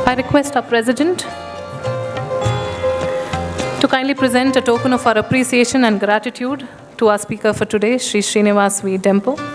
[SPEAKER 3] I request our President to kindly present a token of our appreciation and gratitude to our speaker for today, Shri Shrinivas V. Dempo.